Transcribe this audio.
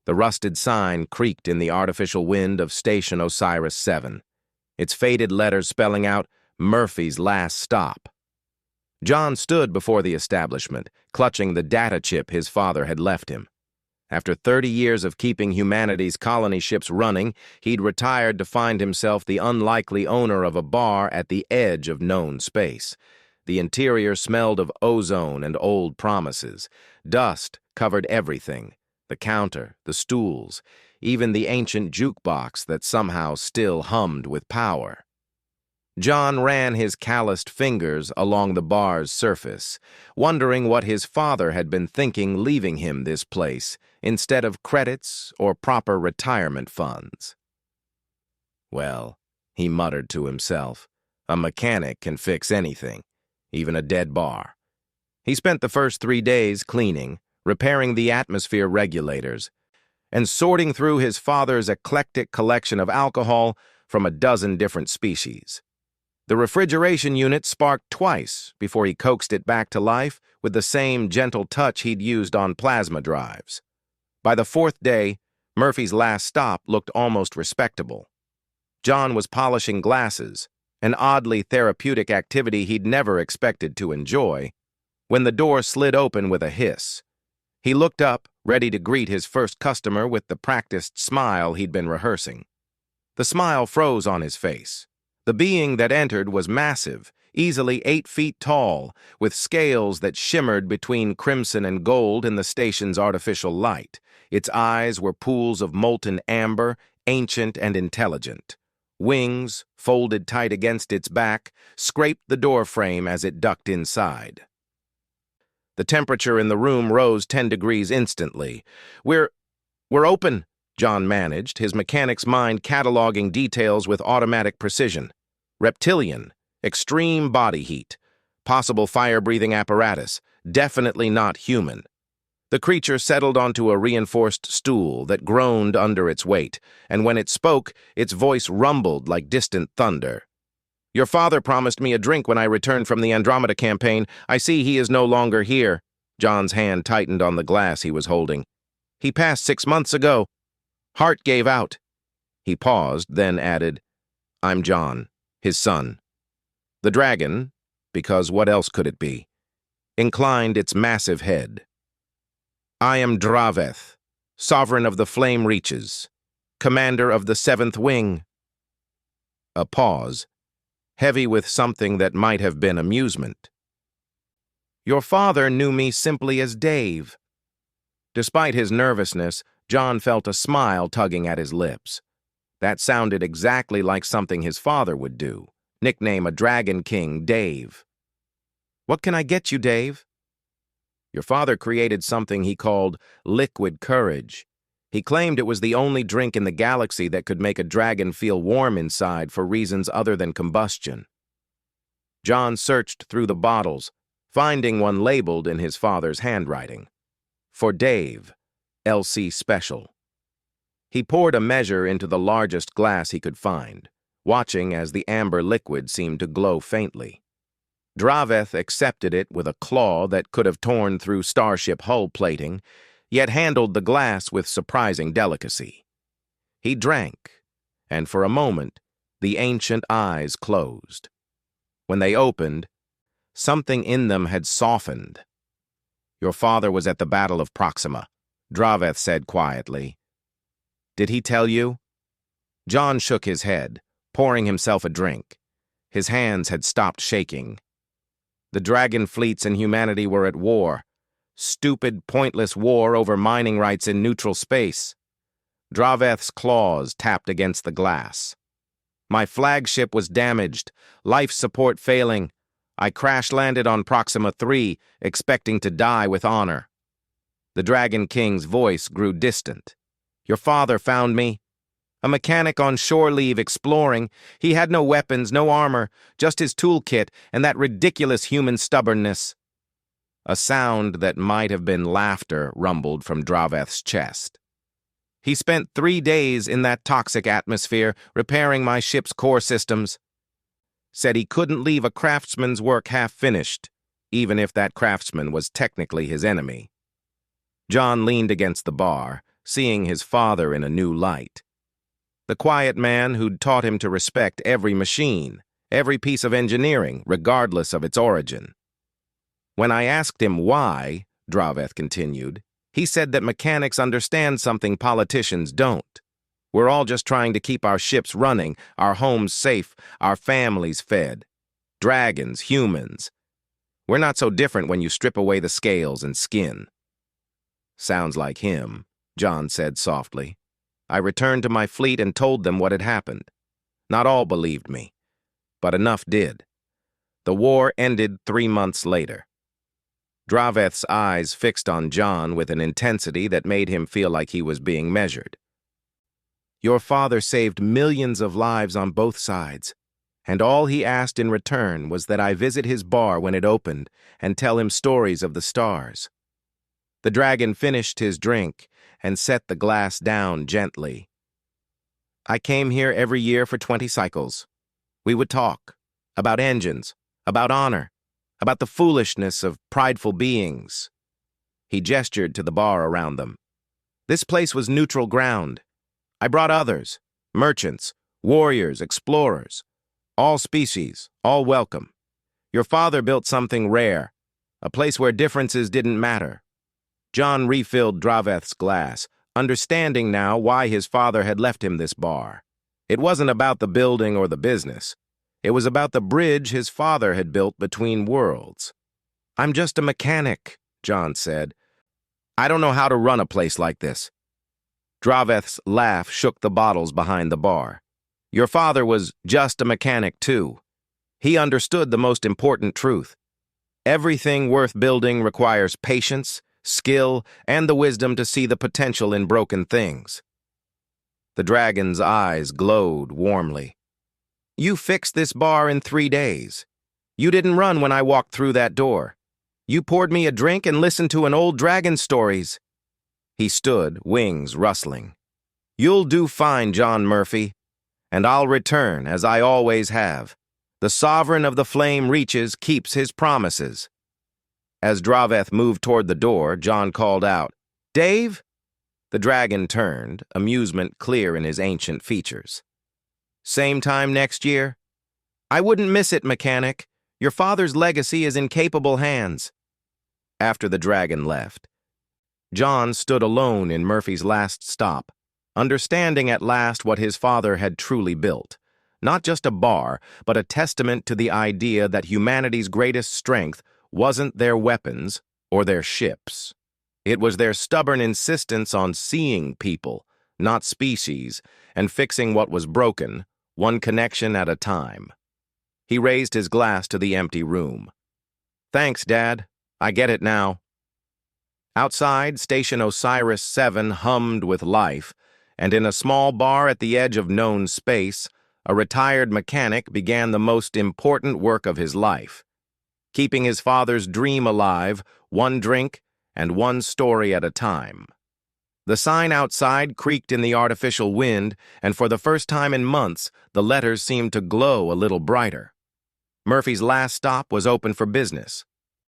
The rusted sign creaked in the artificial wind of Station Osiris 7, its faded letters spelling out Murphy's last stop. John stood before the establishment, clutching the data chip his father had left him. After 30 years of keeping humanity's colony ships running, he'd retired to find himself the unlikely owner of a bar at the edge of known space. The interior smelled of ozone and old promises. Dust covered everything: the counter, the stools, even the ancient jukebox that somehow still hummed with power. John ran his calloused fingers along the bar's surface, wondering what his father had been thinking leaving him this place instead of credits or proper retirement funds. Well, he muttered to himself, a mechanic can fix anything, even a dead bar. He spent the first 3 days cleaning, repairing the atmosphere regulators, and sorting through his father's eclectic collection of alcohol from a dozen different species. The refrigeration unit sparked twice before he coaxed it back to life with the same gentle touch he'd used on plasma drives. By the 4th day, Murphy's last stop looked almost respectable. John was polishing glasses, an oddly therapeutic activity he'd never expected to enjoy, when the door slid open with a hiss. He looked up, ready to greet his first customer with the practiced smile he'd been rehearsing. The smile froze on his face. The being that entered was massive, easily 8 feet tall, with scales that shimmered between crimson and gold in the station's artificial light. Its eyes were pools of molten amber, ancient and intelligent. Wings, folded tight against its back, scraped the door frame as it ducked inside. The temperature in the room rose 10 degrees instantly. We're open," John managed, his mechanic's mind cataloging details with automatic precision. Reptilian, extreme body heat, possible fire-breathing apparatus, definitely not human. The creature settled onto a reinforced stool that groaned under its weight, and when it spoke, its voice rumbled like distant thunder. "Your father promised me a drink when I returned from the Andromeda campaign. I see he is no longer here." John's hand tightened on the glass he was holding. "He passed 6 months ago. Heart gave out." He paused, then added, "I'm John, his son." The dragon, because what else could it be, inclined its massive head. "I am Draveth, sovereign of the flame reaches, commander of the 7th wing." A pause, heavy with something that might have been amusement. "Your father knew me simply as Dave." Despite his nervousness, John felt a smile tugging at his lips. That sounded exactly like something his father would do. Nickname a Dragon King Dave. "What can I get you, Dave?" "Your father created something he called liquid courage. He claimed it was the only drink in the galaxy that could make a dragon feel warm inside for reasons other than combustion." John searched through the bottles, finding one labeled in his father's handwriting. "For Dave, LC Special." He poured a measure into the largest glass he could find, watching as the amber liquid seemed to glow faintly. Draveth accepted it with a claw that could have torn through starship hull plating, yet handled the glass with surprising delicacy. He drank, and for a moment, the ancient eyes closed. When they opened, something in them had softened. "Your father was at the Battle of Proxima," Draveth said quietly. "Did he tell you?" John shook his head, pouring himself a drink. His hands had stopped shaking. The dragon fleets and humanity were at war. Stupid, pointless war over mining rights in neutral space. Draveth's claws tapped against the glass. "My flagship was damaged, life support failing. I crash-landed on Proxima 3, expecting to die with honor." The Dragon King's voice grew distant. "Your father found me. A mechanic on shore leave exploring. He had no weapons, no armor, just his toolkit and that ridiculous human stubbornness." A sound that might have been laughter rumbled from Draveth's chest. "He spent 3 days in that toxic atmosphere, repairing my ship's core systems. Said he couldn't leave a craftsman's work half-finished, even if that craftsman was technically his enemy." John leaned against the bar, seeing his father in a new light. The quiet man who'd taught him to respect every machine, every piece of engineering, regardless of its origin. When I asked him why, Draveth continued, he said that mechanics understand something politicians don't. We're all just trying to keep our ships running, our homes safe, our families fed. Dragons, humans. We're not so different when you strip away the scales and skin. Sounds like him, John said softly. I returned to my fleet and told them what had happened. Not all believed me, but enough did. The war ended 3 months later. Draveth's eyes fixed on John with an intensity that made him feel like he was being measured. Your father saved millions of lives on both sides, and all he asked in return was that I visit his bar when it opened and tell him stories of the stars. The dragon finished his drink and set the glass down gently. I came here every year for 20 cycles. We would talk about engines, about honor, about the foolishness of prideful beings. He gestured to the bar around them. This place was neutral ground. I brought others, merchants, warriors, explorers, all species, all welcome. Your father built something rare, a place where differences didn't matter. John refilled Draveth's glass, understanding now why his father had left him this bar. It wasn't about the building or the business. It was about the bridge his father had built between worlds. I'm just a mechanic, John said. I don't know how to run a place like this. Draveth's laugh shook the bottles behind the bar. Your father was just a mechanic, too. He understood the most important truth. Everything worth building requires patience, skill, and the wisdom to see the potential in broken things. The dragon's eyes glowed warmly. You fixed this bar in 3 days. You didn't run when I walked through that door. You poured me a drink and listened to an old dragon's stories. He stood, wings rustling. You'll do fine, John Murphy, and I'll return, as I always have. The sovereign of the flame reaches, keeps his promises. As Draveth moved toward the door, John called out, Dave? The dragon turned, amusement clear in his ancient features. Same time next year? I wouldn't miss it, mechanic. Your father's legacy is in capable hands. After the dragon left, John stood alone in Murphy's last stop, understanding at last what his father had truly built. Not just a bar, but a testament to the idea that humanity's greatest strength wasn't their weapons or their ships. It was their stubborn insistence on seeing people, not species, and fixing what was broken, one connection at a time. He raised his glass to the empty room. Thanks, Dad. I get it now. Outside, Station Osiris-7 hummed with life, and in a small bar at the edge of known space, a retired mechanic began the most important work of his life, keeping his father's dream alive, one drink and one story at a time. The sign outside creaked in the artificial wind, and for the first time in months, the letters seemed to glow a little brighter. Murphy's last stop was open for business.